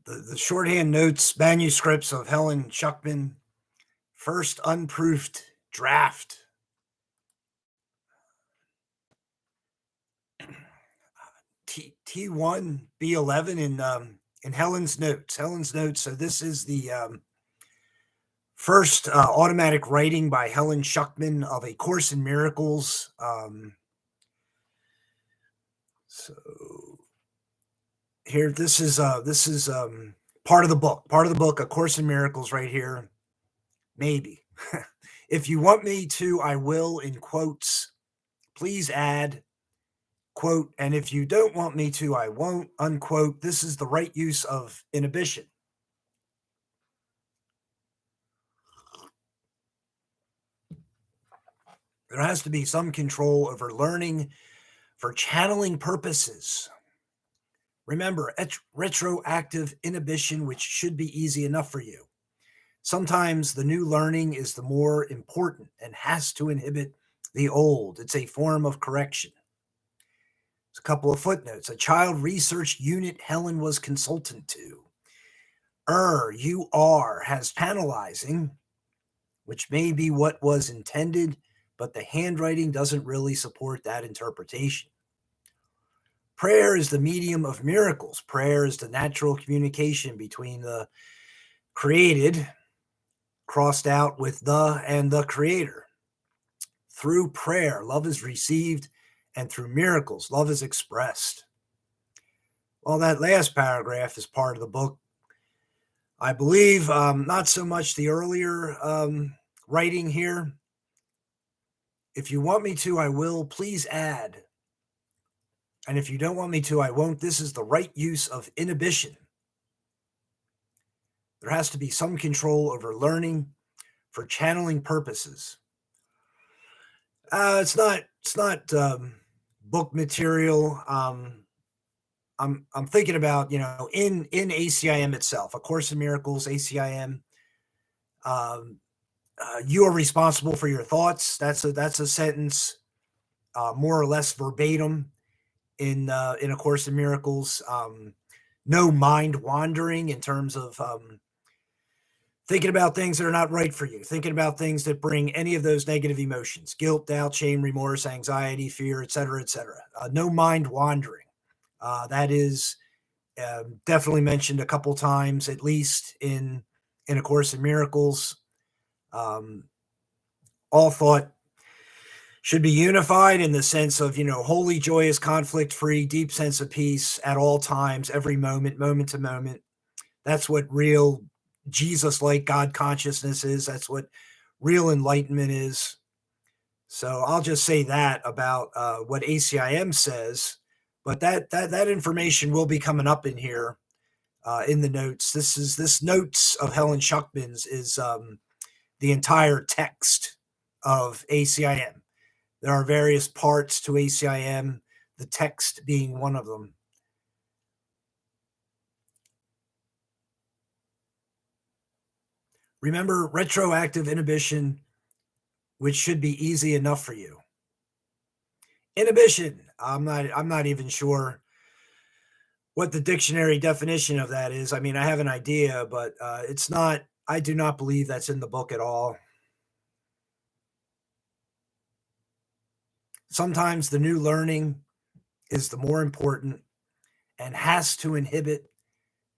the shorthand notes, manuscripts of Helen Schucman, first unproofed draft. T1 B11 in Helen's notes. So this is the first automatic writing by Helen Schucman of A Course in Miracles. So here, this is part of the book. A Course in Miracles, right here. Maybe. If you want me to, I will, in quotes. Please add, quote, and if you don't want me to, I won't, unquote. This is the right use of inhibition. There has to be some control over learning for channeling purposes. Remember, retroactive inhibition, which should be easy enough for you. Sometimes the new learning is the more important and has to inhibit the old. It's a form of correction. There's a couple of footnotes. A child research unit Helen was consultant to. You are has channelizing, which may be what was intended, but the handwriting doesn't really support that interpretation. Prayer is the medium of miracles. Prayer is the natural communication between the created, crossed out with the, and the creator. Through prayer, love is received, and through miracles, love is expressed. Well, that last paragraph is part of the book. I believe not so much the earlier writing here. If you want me to, I will. Please add. And if you don't want me to, I won't. This is the right use of inhibition. There has to be some control over learning for channeling purposes. It's not book material. I'm thinking about, in ACIM itself, A Course in Miracles, ACIM. You are responsible for your thoughts. That's a sentence, more or less verbatim in A Course in Miracles. No mind wandering in terms of thinking about things that are not right for you, thinking about things that bring any of those negative emotions, guilt, doubt, shame, remorse, anxiety, fear, etc., etc. No mind wandering. That is definitely mentioned a couple times, at least in A Course in Miracles. All thought should be unified in the sense of, holy, joyous, conflict-free, deep sense of peace at all times, every moment, moment to moment. That's what real Jesus-like God consciousness is. That's what real enlightenment is. So I'll just say that about what ACIM says, but that information will be coming up in here in the notes. This notes of Helen Schucman's is the entire text of ACIM. There are various parts to ACIM, the text being one of them. Remember, retroactive inhibition, which should be easy enough for you. Inhibition, I'm not even sure what the dictionary definition of that is. I mean, I have an idea, but it's not, I do not believe that's in the book at all. Sometimes the new learning is the more important and has to inhibit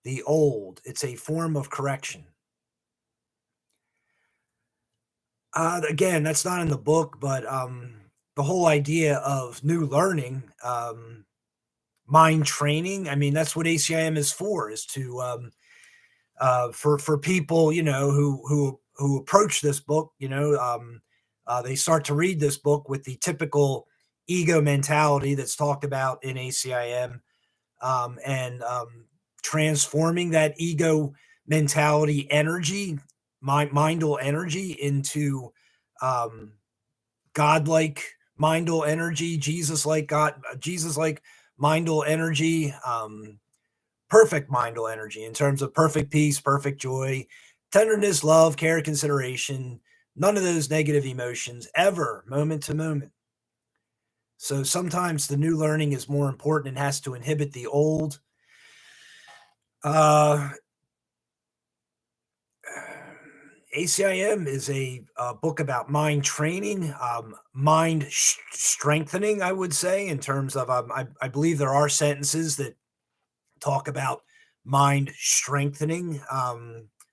the old. It's a form of correction. Again, that's not in the book, but the whole idea of new learning, mind training, I mean, that's what ACIM is for, is to for people, who approach this book, they start to read this book with the typical ego mentality that's talked about in ACIM, and transforming that ego mentality energy, mindal energy, into godlike mindal energy, Jesus-like mindal energy, perfect mindal energy in terms of perfect peace, perfect joy, tenderness, love, care, consideration, none of those negative emotions ever, moment to moment. So sometimes the new learning is more important and has to inhibit the old. Uh, ACIM is a book about mind training, mind strengthening, I would say, in terms of, I believe there are sentences that talk about mind strengthening.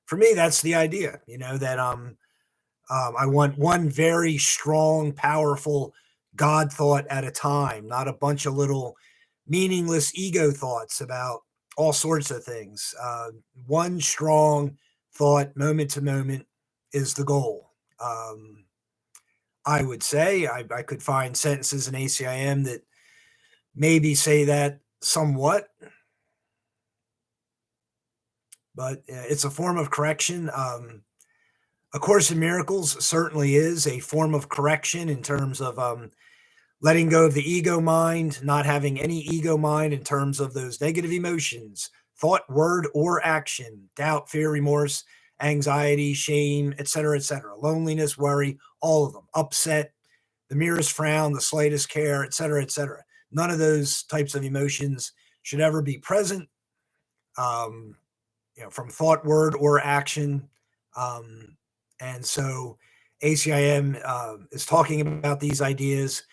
For me, that's the idea, that I want one very strong, powerful God thought at a time, not a bunch of little meaningless ego thoughts about all sorts of things. One strong thought, moment to moment, is the goal. I would say I could find sentences in ACIM that maybe say that somewhat, but it's a form of correction. A Course in Miracles certainly is a form of correction in terms of letting go of the ego mind, not having any ego mind in terms of those negative emotions, thought, word, or action, doubt, fear, remorse, anxiety, shame, etc., loneliness, worry, all of them, upset, the merest frown, the slightest care, etc., etc. None of those types of emotions should ever be present, from thought, word, or action. And so ACIM is talking about these ideas,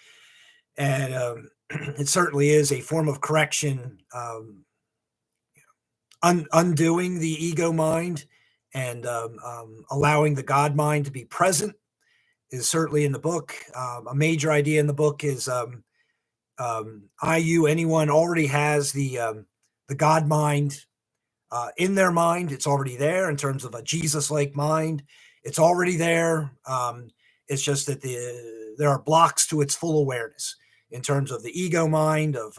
and it certainly is a form of correction, undoing the ego mind and allowing the God mind to be present is certainly in the book. A major idea in the book is anyone already has the God mind in their mind. It's already there in terms of a Jesus-like mind. It's already there. It's just that there are blocks to its full awareness in terms of the ego mind, of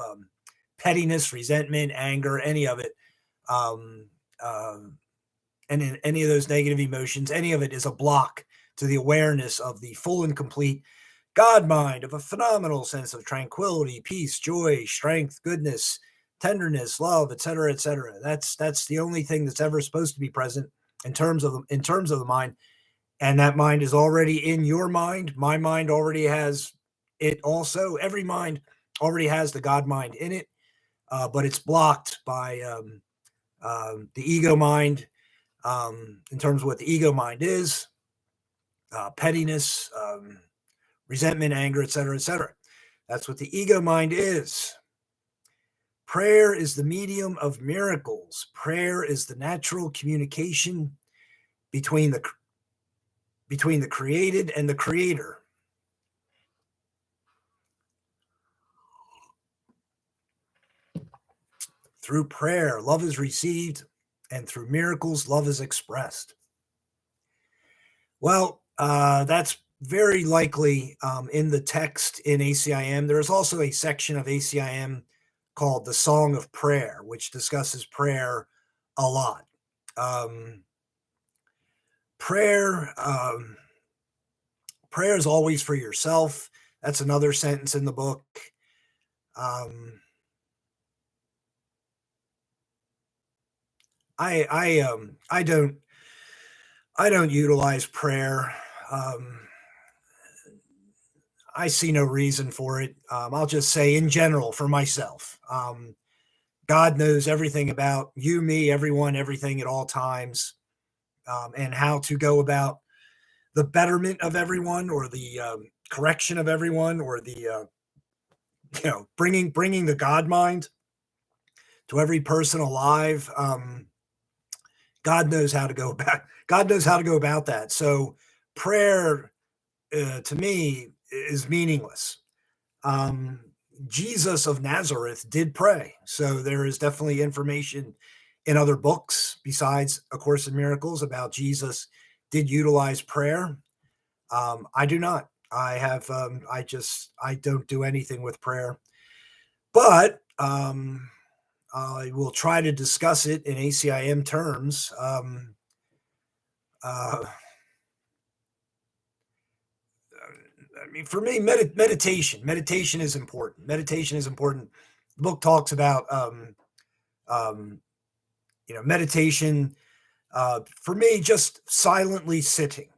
pettiness, resentment, anger, any of it. And in any of those negative emotions, any of it is a block to the awareness of the full and complete God mind, of a phenomenal sense of tranquility, peace, joy, strength, goodness, tenderness, love, etc., etc. That's the only thing that's ever supposed to be present in terms of the mind, and that mind is already in your mind. My mind already has it. Also, every mind already has the God mind in it, but it's blocked by the ego mind. In terms of what the ego mind is, pettiness, resentment, anger, etc., etc. That's what the ego mind is. Prayer is the medium of miracles. Prayer is the natural communication between the created and the creator. Through prayer, love is received, and through miracles, love is expressed. Well, that's very likely in the text in ACIM. There is also a section of ACIM called the Song of Prayer, which discusses prayer a lot. Prayer is always for yourself. That's another sentence in the book. I don't utilize prayer. I see no reason for it. I'll just say in general for myself. God knows everything about you, me, everyone, everything at all times, and how to go about the betterment of everyone, or the correction of everyone, or the bringing the God mind to every person alive. God knows how to go about. God knows how to go about that. So prayer, to me, is meaningless. Jesus of Nazareth did pray, so there is definitely information in other books besides A Course in Miracles about Jesus did utilize prayer. I do not. I have. I don't do anything with prayer, but I will try to discuss it in ACIM terms. I mean, for me, meditation is important. Meditation is important. The book talks about, meditation. For me, just silently sitting,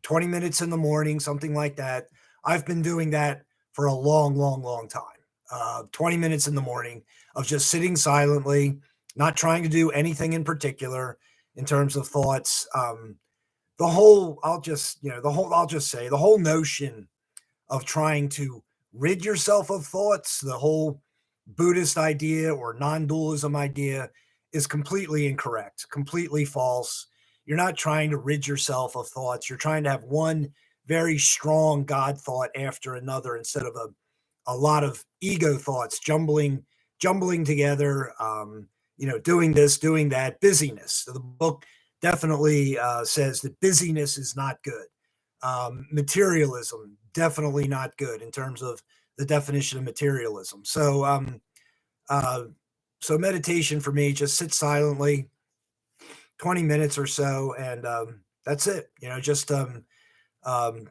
20 minutes in the morning, something like that. I've been doing that for a long, long, long time. 20 minutes in the morning of just sitting silently, not trying to do anything in particular in terms of thoughts. The whole, I'll just say the whole notion of trying to rid yourself of thoughts, the whole Buddhist idea or non dualism idea is completely incorrect, completely false. You're not trying to rid yourself of thoughts. You're trying to have one very strong God thought after another instead of a lot of ego thoughts jumbling together, doing this, doing that, busyness. So the book definitely says that busyness is not good. Materialism, definitely not good in terms of the definition of materialism. Uh, so meditation for me, just sit silently, 20 minutes or so, and that's it. Um,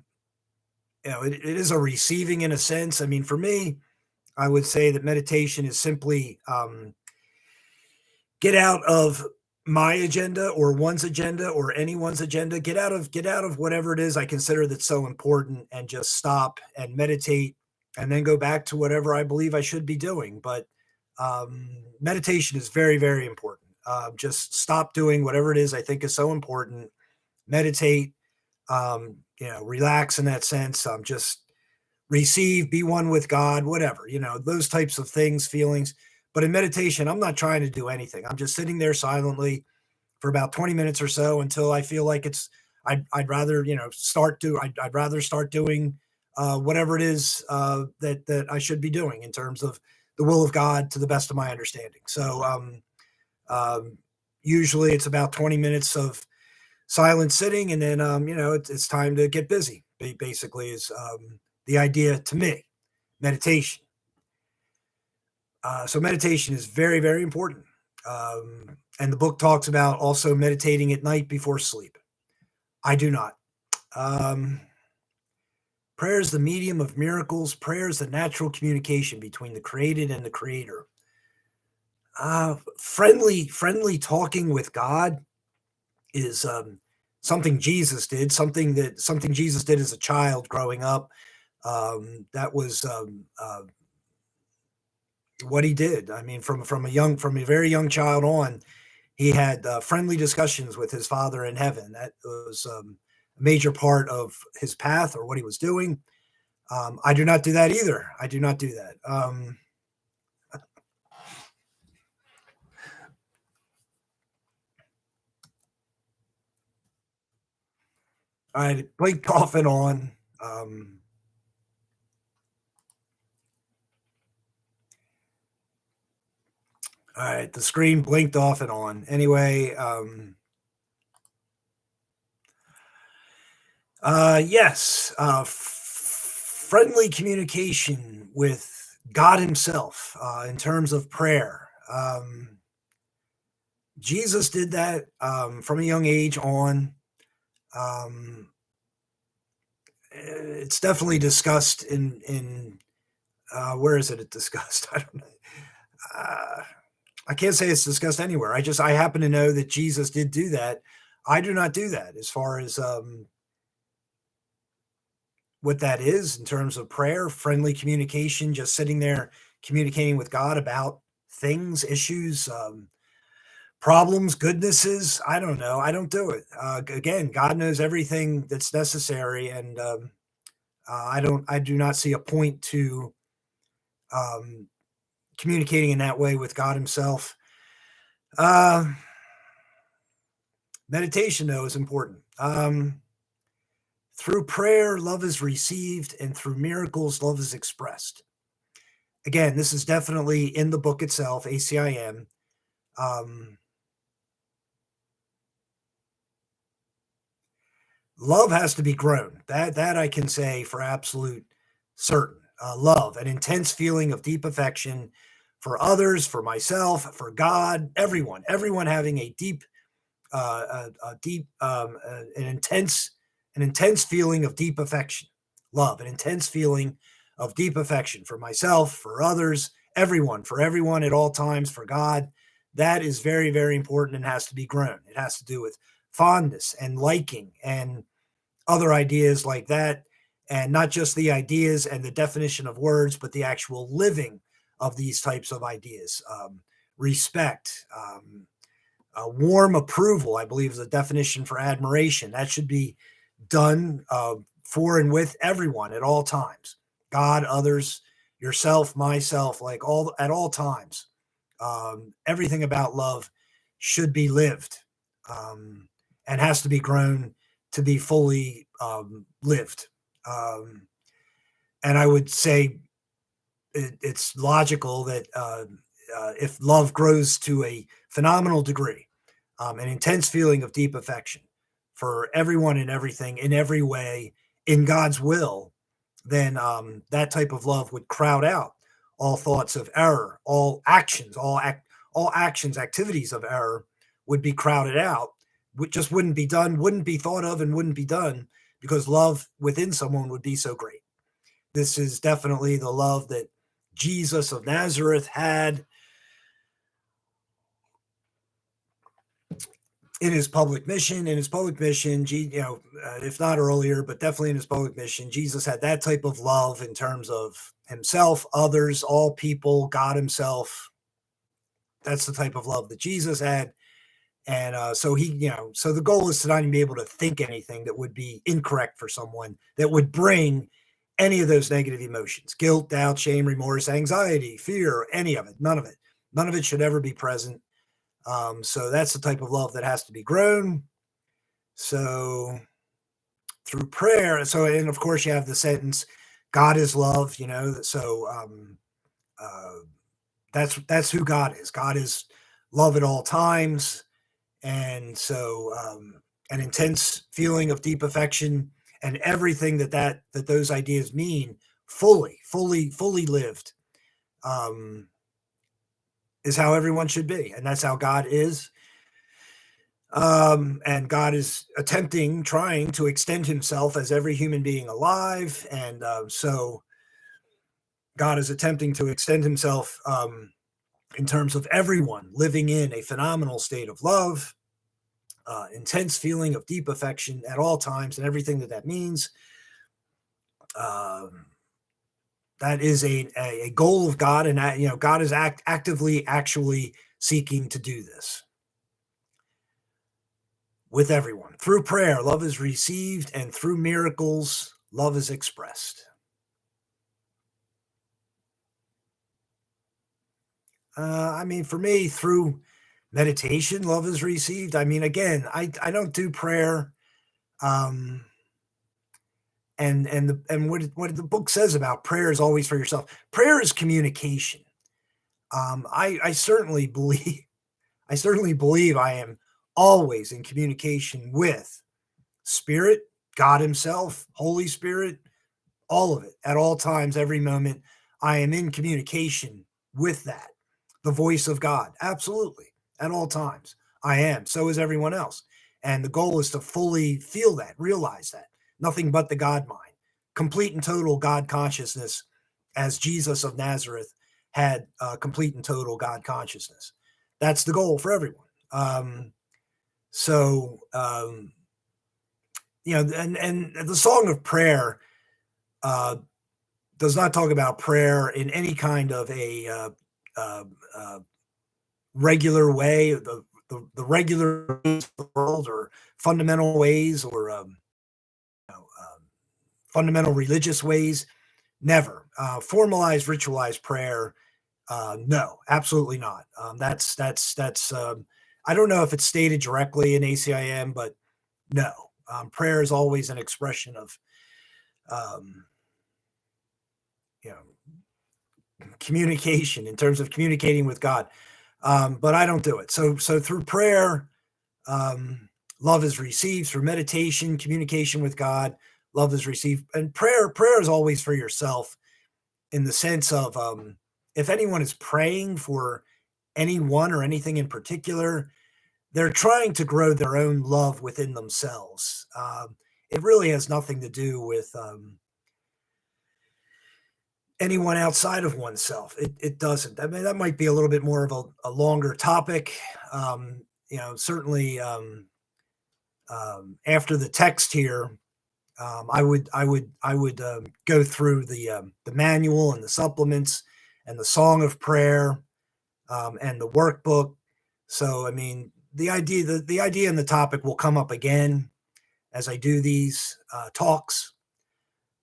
it is a receiving in a sense. I mean, for me, I would say that meditation is simply get out of my agenda or one's agenda or anyone's agenda. Get out of whatever it is I consider that's so important and just stop and meditate and then go back to whatever I believe I should be doing. But meditation is very, very important. Just stop doing whatever it is I think is so important. Meditate, relax in that sense. Just receive, be one with God, whatever, those types of things, feelings. But in meditation, I'm not trying to do anything. I'm just sitting there silently for about 20 minutes or so until I feel like I'd rather, I'd rather start doing whatever it is that I should be doing in terms of the will of God to the best of my understanding. So usually it's about 20 minutes of silent sitting, and then it's time to get busy. Basically, is the idea to me, meditation. So meditation is very, very important. And the book talks about also meditating at night before sleep. I do not. Prayer is the medium of miracles. Prayer is the natural communication between the created and the creator. Friendly talking with God is something Jesus did. Something Jesus did as a child growing up. That was what he did. I mean, from a very young child on, he had friendly discussions with his Father in heaven. That was a major part of his path or what he was doing. I do not do that either. I do not do that. I blinked off and on. All right, the screen blinked off and on. Anyway, yes, friendly communication with God Himself in terms of prayer. Jesus did that from a young age on. It's definitely discussed in where is it discussed? I don't know. I can't say it's discussed anywhere. I happen to know that Jesus did do that. I do not do that as far as what that is in terms of prayer, friendly communication, just sitting there communicating with God about things, issues, problems, goodnesses. I don't know. I don't do it. Again, God knows everything that's necessary, and I do not see a point to communicating in that way with God Himself. Meditation, though, is important. Through prayer, love is received, and through miracles, love is expressed. Again, this is definitely in the book itself, ACIM. Love has to be grown. That I can say for absolute certain. Love, an intense feeling of deep affection for others, for myself, for God, everyone having a deep, an intense feeling of deep affection. Love, an intense feeling of deep affection for myself, for others, for everyone at all times, for God. That is very, very important and has to be grown. It has to do with fondness and liking and other ideas like that. and not just the ideas and the definition of words, but the actual living of these types of ideas. Respect, warm approval, I believe, is a definition for admiration. That should be done for and with everyone at all times. God, others, yourself, myself, like all at all times. Everything about love should be lived, and has to be grown to be fully lived. Um, and I would say it's logical that if love grows to a phenomenal degree, an intense feeling of deep affection for everyone and everything in every way in God's will, then that type of love would crowd out all thoughts of error, all actions, activities of error would be crowded out. Just wouldn't be done, wouldn't be thought of, and wouldn't be done because love within someone would be so great. This is definitely the love that Jesus of Nazareth had in his public mission. In his public mission, if not earlier, but definitely in his public mission, Jesus had that type of love in terms of himself, others, all people, God himself. That's the type of love that Jesus had. And so the goal is to not even be able to think anything that would be incorrect for someone, that would bring any of those negative emotions: guilt, doubt, shame, remorse, anxiety, fear, any of it. None of it. None of it should ever be present. So that's the type of love that has to be grown. So through prayer. So, and of course, you have the sentence, God is love, So uh, that's who God is. God is love at all times. And so an intense feeling of deep affection and everything that those ideas mean, fully lived, um, is how everyone should be, and that's how God is. And God is trying to extend himself as every human being alive. And so God is attempting to extend himself in terms of everyone living in a phenomenal state of love, intense feeling of deep affection at all times, and everything that means. Um, that is a goal of God, and God is actively actually seeking to do this with everyone. Through prayer, love is received, and through miracles, love is expressed. For me, through meditation, love is received. Again, I don't do prayer. And what the book says about prayer is always for yourself. Prayer is communication. I certainly believe I am always in communication with Spirit, God Himself, Holy Spirit, all of it at all times, every moment. I am in communication with that, the voice of God. Absolutely, at all times, I am. So is everyone else. And the goal is to fully feel that, realize that. Nothing but the God mind, complete and total God consciousness, as Jesus of Nazareth had complete and total God consciousness. That's the goal for everyone. So, and the Song of Prayer does not talk about prayer in any kind of a regular way, the regular ways of the world, or fundamental ways, or fundamental religious ways. Never. Formalized, ritualized prayer. No, absolutely not. That's. I don't know if it's stated directly in ACIM, but no. Prayer is always an expression of, um, communication, in terms of communicating with God. But I don't do it. So through prayer, love is received. Through meditation, communication with God, love is received. And prayer is always for yourself, in the sense of, if anyone is praying for anyone or anything in particular, they're trying to grow their own love within themselves. It really has nothing to do with anyone outside of oneself. It doesn't. That might be a little bit more of a longer topic. Certainly, after the text here, I would go through the manual and the supplements and the Song of Prayer and the workbook. So I mean, the idea and the topic will come up again as I do these talks.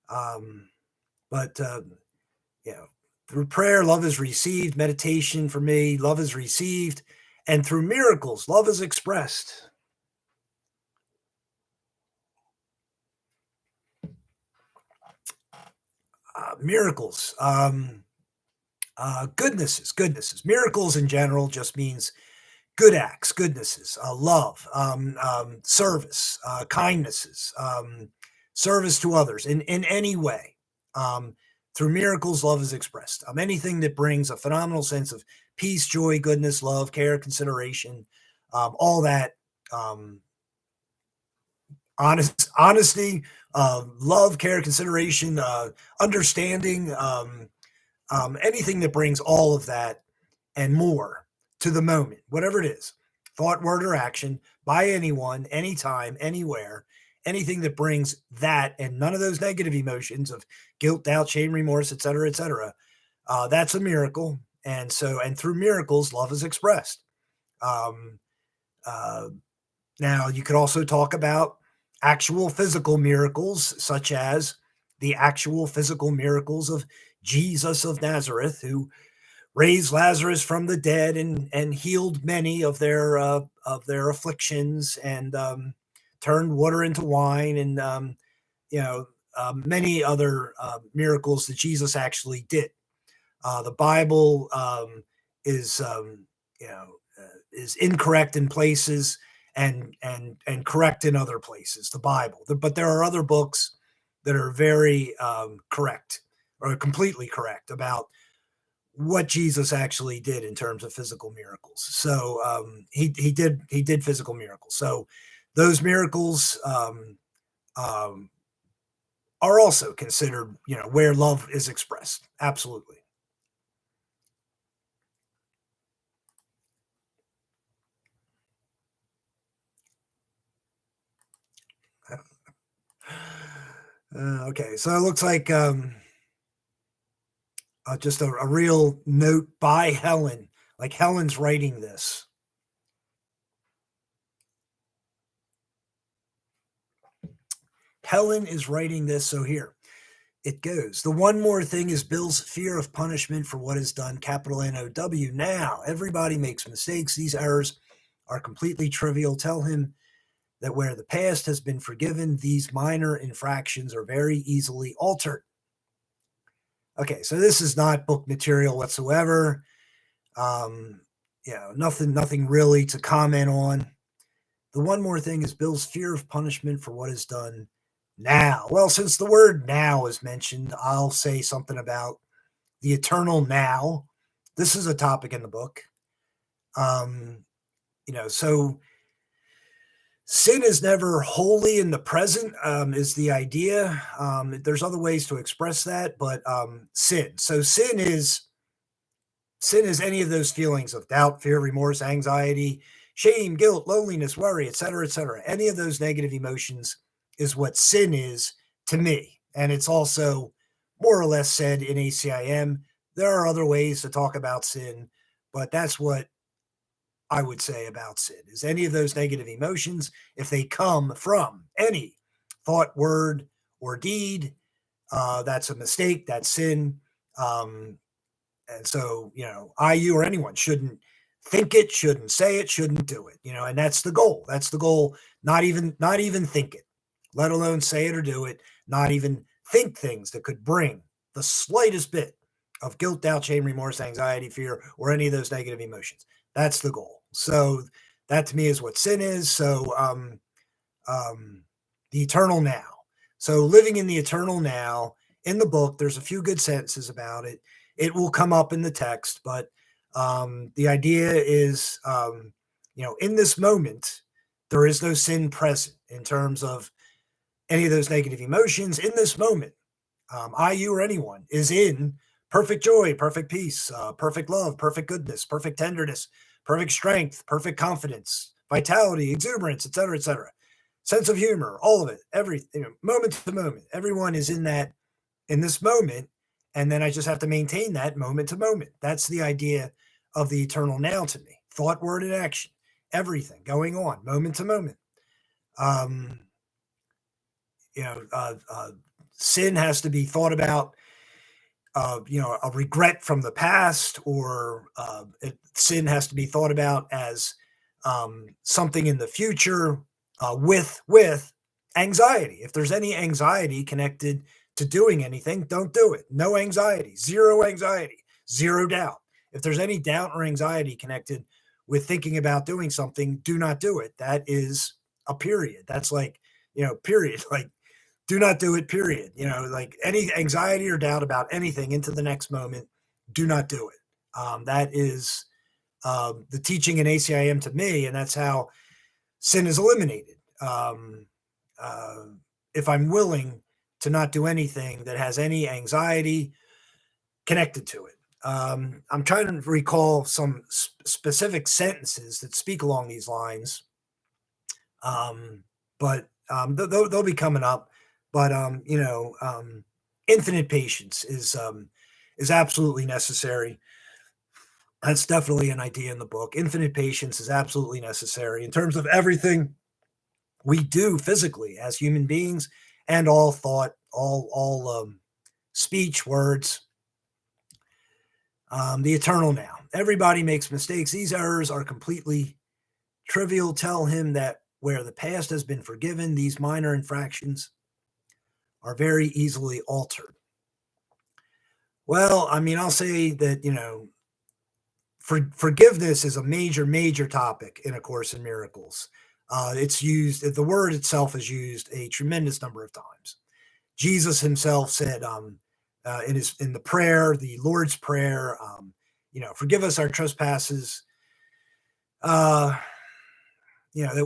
But you know, through prayer, love is received. Meditation for me, love is received, and through miracles, love is expressed. Miracles, goodnesses. Miracles in general just means good acts, goodnesses, love, service, kindnesses, service to others in any way. Through miracles, love is expressed. Anything that brings a phenomenal sense of peace, joy, goodness, love, care, consideration, all that, honesty, love, care, consideration, understanding, anything that brings all of that and more to the moment, whatever it is, thought, word, or action, by anyone, anytime, anywhere, anything that brings that and none of those negative emotions of guilt, doubt, shame, remorse, et cetera, that's a miracle. And so, and through miracles, love is expressed. Um, uh, Now, you could also talk about actual physical miracles, such as the actual physical miracles of Jesus of Nazareth, who raised Lazarus from the dead and healed many of their afflictions and turned water into wine and you know many other miracles that Jesus actually did. The Bible is you know is incorrect in places and correct in other places. The Bible, but there are other books that are very correct or completely correct about what Jesus actually did in terms of physical miracles. So he did physical miracles. So those miracles are also considered, where love is expressed. Absolutely. Okay, so it looks like just a real note by Helen. Like Helen's writing this. Helen is writing this. So here it goes. The one more thing is Bill's fear of punishment for what is done, capital N-O-W. Now, everybody makes mistakes. These errors are completely trivial. Tell him that where the past has been forgiven, these minor infractions are very easily altered. Okay, so this is not book material whatsoever. Nothing really to comment on. The one more thing is Bill's fear of punishment for what is done now. Well, since the word now is mentioned, I'll say something about the eternal now. This is a topic in the book. So sin is never wholly in the present, is the idea. There's other ways to express that, but sin. So sin is any of those feelings of doubt, fear, remorse, anxiety, shame, guilt, loneliness, worry, etc., etc. Any of those negative emotions is what sin is to me. And it's also more or less said in ACIM. There are other ways to talk about sin, but that's what I would say about sin is any of those negative emotions, if they come from any thought, word, or deed, that's a mistake, that's sin. And so, I, you, or anyone shouldn't think it, shouldn't say it, shouldn't do it, and that's the goal. That's the goal. Not even think it, let alone say it or do it, not even think things that could bring the slightest bit of guilt, doubt, shame, remorse, anxiety, fear, or any of those negative emotions. That's the goal. So that to me is what sin is. So the eternal now. So living in the eternal now in the book, there's a few good sentences about it. It will come up in the text, but the idea is, in this moment, there is no sin present in terms of any of those negative emotions. In this moment, I, you, or anyone is in perfect joy, perfect peace, perfect love, perfect goodness, perfect tenderness, perfect strength, perfect confidence, vitality, exuberance, etc., etc. sense of humor, all of it, moment to moment. Everyone is in this moment, and then I just have to maintain that moment to moment. That's the idea of the eternal now to me. Thought, word, and action, everything going on, moment to moment. Um, you know, sin has to be thought about. A regret from the past, or sin has to be thought about as something in the future with anxiety. If there's any anxiety connected to doing anything, don't do it. No anxiety, zero doubt. If there's any doubt or anxiety connected with thinking about doing something, do not do it. That is a period. That's like, period. Like, do not do it, period. Like any anxiety or doubt about anything into the next moment, do not do it. That is the teaching in ACIM to me, and that's how sin is eliminated. If I'm willing to not do anything that has any anxiety connected to it. I'm trying to recall some specific sentences that speak along these lines, but they'll be coming up. But infinite patience is absolutely necessary. That's definitely an idea in the book. Infinite patience is absolutely necessary in terms of everything we do physically as human beings, and all thought, all speech, words. The eternal now. Everybody makes mistakes. These errors are completely trivial. Tell him that where the past has been forgiven, these minor infractions are very easily altered. Well, I mean, I'll say that, forgiveness is a major, major topic in A Course in Miracles. It's used, the word itself is used a tremendous number of times. Jesus himself said in the prayer, the Lord's Prayer, forgive us our trespasses, that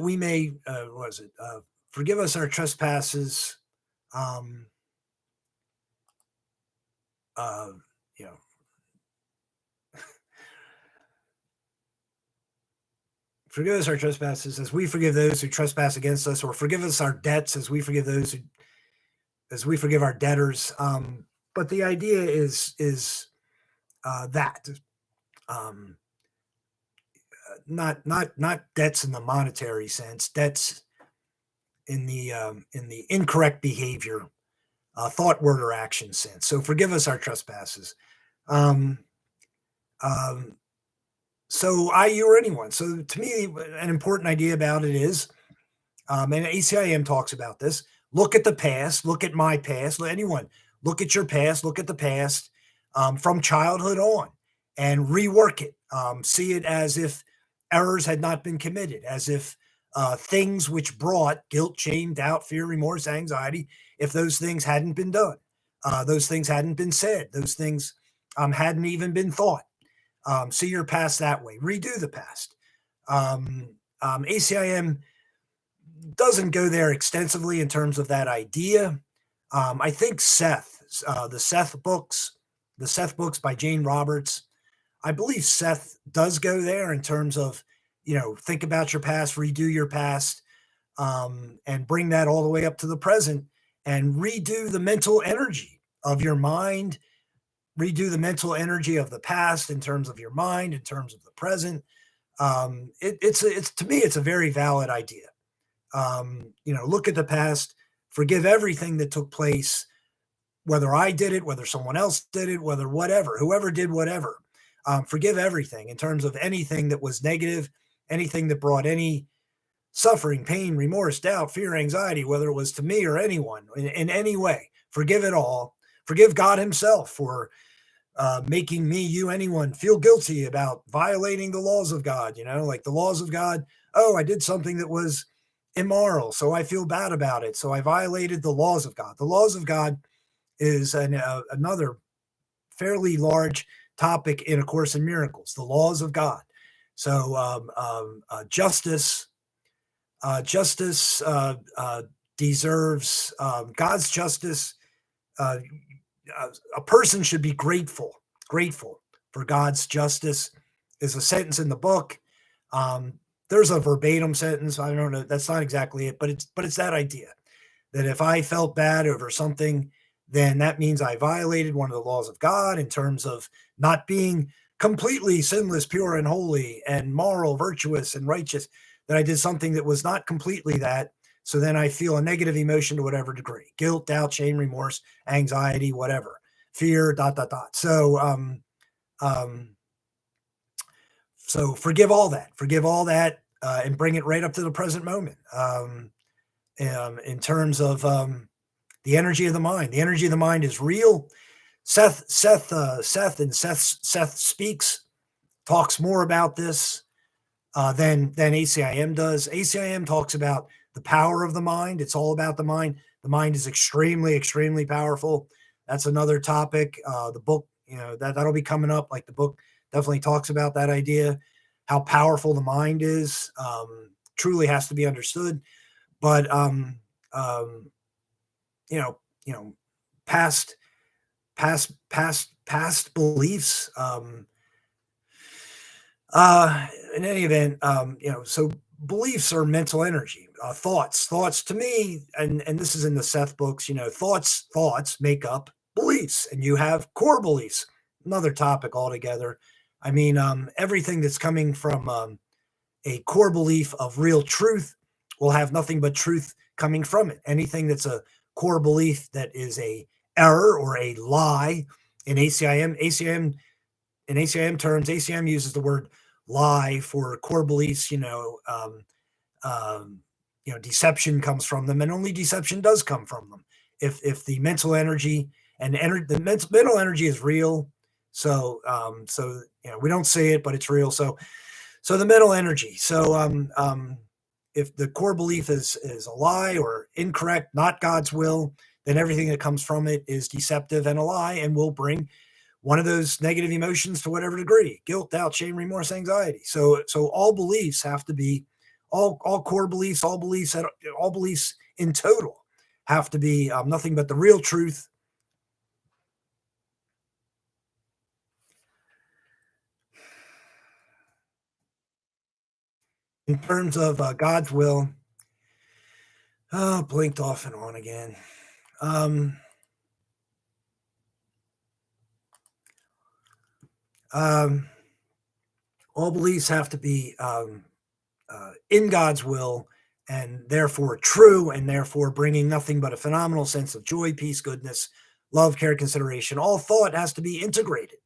we may, forgive us our trespasses, forgive us our trespasses as we forgive those who trespass against us, or forgive us our debts as we forgive our debtors. But the idea is that not debts in the monetary sense, debts in the incorrect behavior, thought, word, or action sense. So forgive us our trespasses. So you, or anyone. So to me, an important idea about it is, and ACIM talks about this, look at the past, look at my past, anyone, look at your past, look at the past from childhood on, and rework it. See it as if errors had not been committed, as if things which brought guilt, shame, doubt, fear, remorse, anxiety, if those things hadn't been done, those things hadn't been said, those things hadn't even been thought. See your past that way. Redo the past. ACIM doesn't go there extensively in terms of that idea. I think the Seth books by Jane Roberts, I believe Seth does go there in terms of, think about your past, redo your past, and bring that all the way up to the present, and redo the mental energy of your mind, redo the mental energy of the past in terms of your mind, in terms of the present. It's to me, it's a very valid idea. Look at the past, forgive everything that took place, whether I did it, whether someone else did it, whoever did whatever. Forgive everything in terms of anything that was negative, anything that brought any suffering, pain, remorse, doubt, fear, anxiety, whether it was to me or anyone in any way. Forgive it all. Forgive God himself for making me, you, anyone feel guilty about violating the laws of God, like the laws of God. Oh, I did something that was immoral, so I feel bad about it. So I violated the laws of God. The laws of God is another fairly large topic in A Course in Miracles, the laws of God. So justice deserves God's justice. A person should be grateful for God's justice, is a sentence in the book. there's a verbatim sentence. I don't know. That's not exactly it, but it's that idea that if I felt bad over something, then that means I violated one of the laws of God in terms of not being completely sinless, pure, and holy, and moral, virtuous, and righteous, that I did something that was not completely that. So then I feel a negative emotion to whatever degree: guilt, doubt, shame, remorse, anxiety, whatever, fear, dot, dot, dot. Um, so forgive all that, and bring it right up to the present moment. In terms of the energy of the mind. The energy of the mind is real. Seth Speaks talks more about this than ACIM does. ACIM talks about the power of the mind. It's all about the mind. The mind is extremely, extremely powerful. That's another topic. The book, that'll be coming up. Like, the book definitely talks about that idea, how powerful the mind is. Truly has to be understood. But you know, you know, past beliefs. In any event, so beliefs are mental energy. Thoughts to me, and this is in the Seth books. Thoughts make up beliefs, and you have core beliefs. Another topic altogether. I mean, everything that's coming from a core belief of real truth will have nothing but truth coming from it. Anything that's a core belief that is a error or a lie in ACIM terms, ACIM uses the word lie for core beliefs. Deception comes from them, and only deception does come from them. If the mental energy and the mental energy is real, so we don't see it, but it's real. So the mental energy. So if the core belief is a lie or incorrect, not God's will, then everything that comes from it is deceptive and a lie, and will bring one of those negative emotions to whatever degree: guilt, doubt, shame, remorse, anxiety. So all beliefs have to be, all core beliefs, all beliefs in total have to be nothing but the real truth. In terms of God's will, blinked off and on again. All beliefs have to be in God's will, and therefore true, and therefore bringing nothing but a phenomenal sense of joy, peace, goodness, love, care, consideration. All thought has to be integrated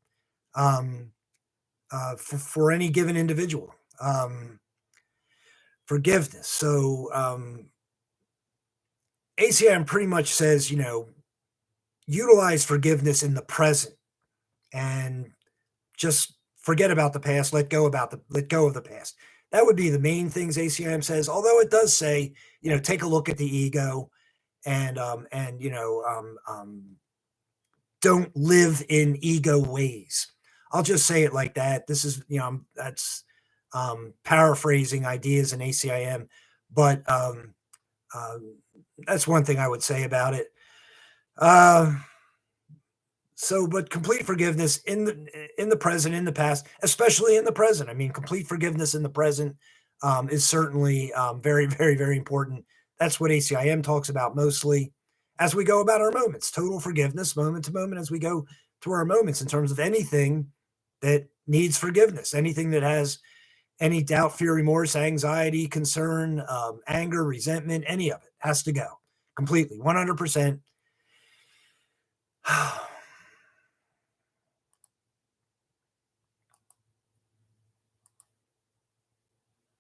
for any given individual. Forgiveness. So ACIM pretty much says, utilize forgiveness in the present, and just forget about the past. Let go of the past. That would be the main things ACIM says. Although it does say, take a look at the ego, and don't live in ego ways. I'll just say it like that. This is, that's paraphrasing ideas in ACIM, but that's one thing I would say about it. But complete forgiveness in the present, in the past, especially in the present. I mean, complete forgiveness in the present is certainly very, very, very important. That's what ACIM talks about mostly as we go about our moments. Total forgiveness, moment to moment, as we go through our moments, in terms of anything that needs forgiveness, anything that has any doubt, fear, remorse, anxiety, concern, anger, resentment, any of it has to go completely, 100%.